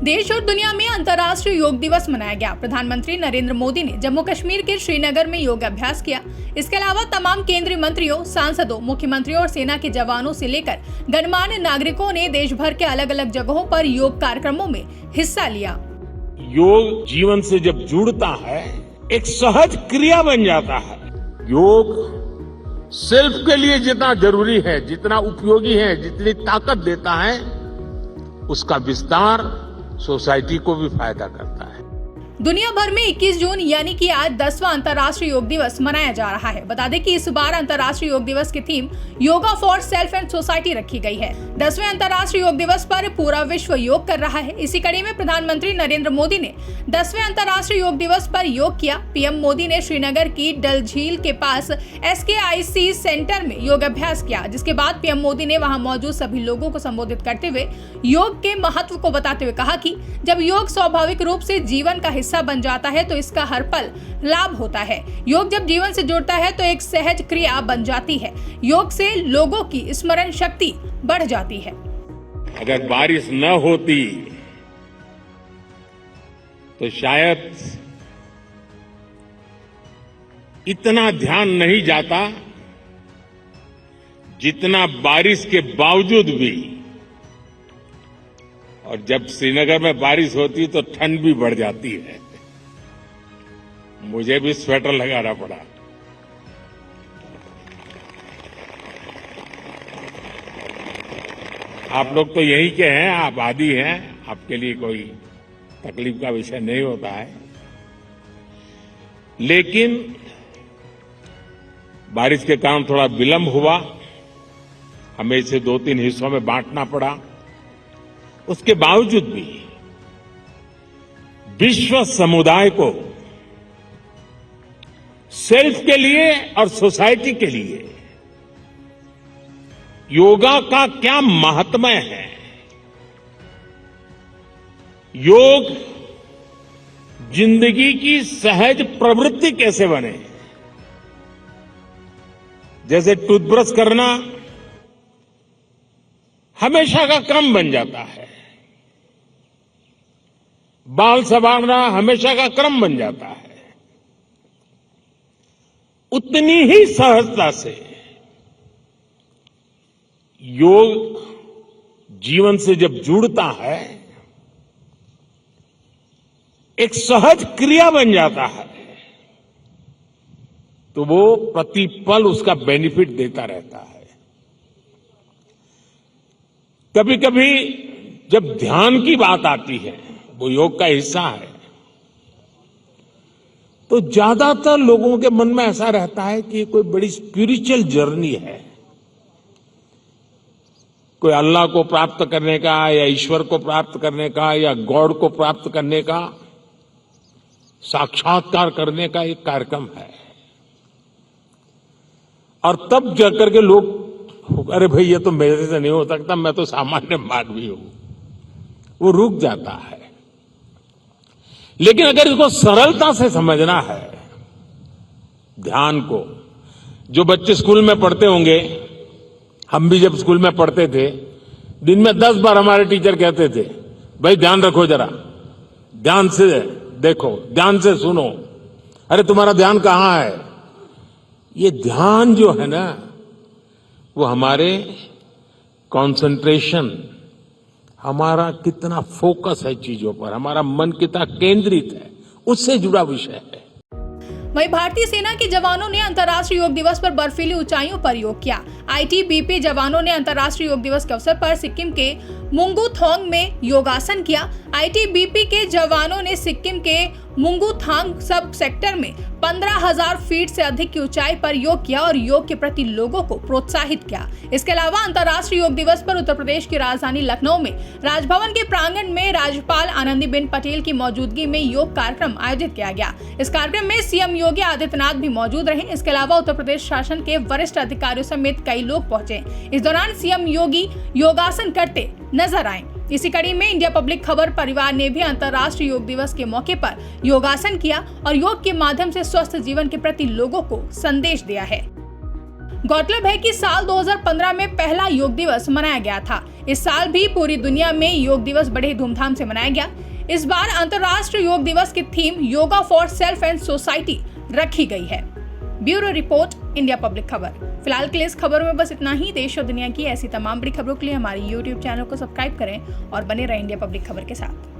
देश और दुनिया में अंतर्राष्ट्रीय योग दिवस मनाया गया। प्रधानमंत्री नरेंद्र मोदी ने जम्मू कश्मीर के श्रीनगर में योग अभ्यास किया। इसके अलावा तमाम केंद्रीय मंत्रियों, सांसदों, मुख्यमंत्रियों और सेना के जवानों से लेकर गणमान्य नागरिकों ने देश भर के अलग अलग जगहों पर योग कार्यक्रमों में हिस्सा लिया। योग जीवन से जब जुड़ता है, एक सहज क्रिया बन जाता है। योग सेल्फ के लिए जितना जरूरी है, जितना उपयोगी है, जितनी ताकत देता है, उसका विस्तार सोसाइटी को भी फायदा करता है। दुनिया भर में 21 जून यानी कि आज 10वां अंतर्राष्ट्रीय योग दिवस मनाया जा रहा है। बता दें कि इस बार अंतर्राष्ट्रीय योग दिवस की theme yoga for self and society रखी गई है। 10वें अंतर्राष्ट्रीय योग दिवस पर पूरा विश्व योग कर रहा है। इसी कड़ी में प्रधानमंत्री नरेंद्र मोदी ने 10वें अंतर्राष्ट्रीय योग दिवस पर योग किया। पीएम मोदी ने श्रीनगर की डल झील के पास SKIC सेंटर में योग अभ्यास किया, जिसके बाद पीएम मोदी ने वहां मौजूद सभी लोगों को संबोधित करते हुए योग के महत्व को बताते हुए कहा कि जब योग स्वाभाविक रूप से जीवन का हिस्सा बन जाता है तो इसका हर पल लाभ होता है। योग जब जीवन से जुड़ता है तो एक सहज क्रिया बन जाती है। योग से लोगों की स्मरण शक्ति बढ़ जाती है। अगर बारिश न होती तो शायद इतना ध्यान नहीं जाता जितना बारिश के बावजूद भी। और जब श्रीनगर में बारिश होती तो ठंड भी बढ़ जाती है। मुझे भी स्वेटर लगाना पड़ा। आप लोग तो यही के हैं, आप आदी हैं, आपके लिए कोई तकलीफ का विषय नहीं होता है। लेकिन बारिश के कारण थोड़ा विलंब हुआ, हमें इसे 2-3 हिस्सों में बांटना पड़ा। उसके बावजूद भी विश्व समुदाय को सेल्फ के लिए और सोसाइटी के लिए योगा का क्या महात्म्य है, योग जिंदगी की सहज प्रवृत्ति कैसे बने। जैसे टूथब्रश करना हमेशा का क्रम बन जाता है, बाल संवारना हमेशा का क्रम बन जाता है, उतनी ही सहजता से योग जीवन से जब जुड़ता है, एक सहज क्रिया बन जाता है, तो वो प्रतिपल उसका बेनिफिट देता रहता है। कभी कभी जब ध्यान की बात आती है, वो योग का हिस्सा है, तो ज्यादातर लोगों के मन में ऐसा रहता है कि कोई बड़ी स्पिरिचुअल जर्नी है, कोई अल्लाह को प्राप्त करने का या ईश्वर को प्राप्त करने का या गॉड को प्राप्त करने का, साक्षात्कार करने का एक कार्यक्रम है। और तब जाकर के लोग, अरे भाई ये तो मेरे से नहीं हो सकता, मैं तो सामान्य मानवी हूं, वो रुक जाता है। लेकिन अगर इसको सरलता से समझना है, ध्यान को, जो बच्चे स्कूल में पढ़ते होंगे, हम भी जब स्कूल में पढ़ते थे, दिन में 10 बार हमारे टीचर कहते थे, भाई ध्यान रखो, जरा ध्यान से देखो, ध्यान से सुनो, अरे तुम्हारा ध्यान कहां है। ये ध्यान जो है ना, वो हमारे कंसंट्रेशन, हमारा कितना फोकस है चीजों पर, हमारा मन कितना केंद्रित है, उससे जुड़ा विषय है। वहीं भारतीय सेना के जवानों ने अंतर्राष्ट्रीय योग दिवस पर बर्फीली ऊंचाइयों पर योग किया। ITBP जवानों ने अंतर्राष्ट्रीय योग दिवस के अवसर पर सिक्किम के मुंगूथोंग में योगासन किया। ITBP के जवानों ने सिक्किम के मुंगूथांग सब सेक्टर में 15,000 फीट से अधिक की ऊंचाई पर योग किया और योग के प्रति लोगों को प्रोत्साहित किया। इसके अलावा अंतर्राष्ट्रीय योग दिवस पर उत्तर प्रदेश की राजधानी लखनऊ में राजभवन के प्रांगण में राज्यपाल आनंदीबेन पटेल की मौजूदगी में योग कार्यक्रम आयोजित किया गया। इस कार्यक्रम में CM योगी आदित्यनाथ भी मौजूद रहे। इसके अलावा उत्तर प्रदेश शासन के वरिष्ठ अधिकारियों समेत कई लोग पहुंचे। इस दौरान CM योगी योगासन करते नजर आए। इसी कड़ी में इंडिया पब्लिक खबर परिवार ने भी अंतर्राष्ट्रीय योग दिवस के मौके पर योगासन किया और योग के माध्यम से स्वस्थ जीवन के प्रति लोगों को संदेश दिया है। गौरतलब है कि साल 2015 में पहला योग दिवस मनाया गया था। इस साल भी पूरी दुनिया में योग दिवस बड़े धूमधाम से मनाया गया। इस बार अंतर्राष्ट्रीय योग दिवस की theme yoga for self and society रखी गई है। ब्यूरो रिपोर्ट, इंडिया पब्लिक खबर। फिलहाल के लिए इस खबर में बस इतना ही। देश और दुनिया की ऐसी तमाम बड़ी खबरों के लिए हमारे YouTube चैनल को सब्सक्राइब करें और बने रहें इंडिया पब्लिक खबर के साथ।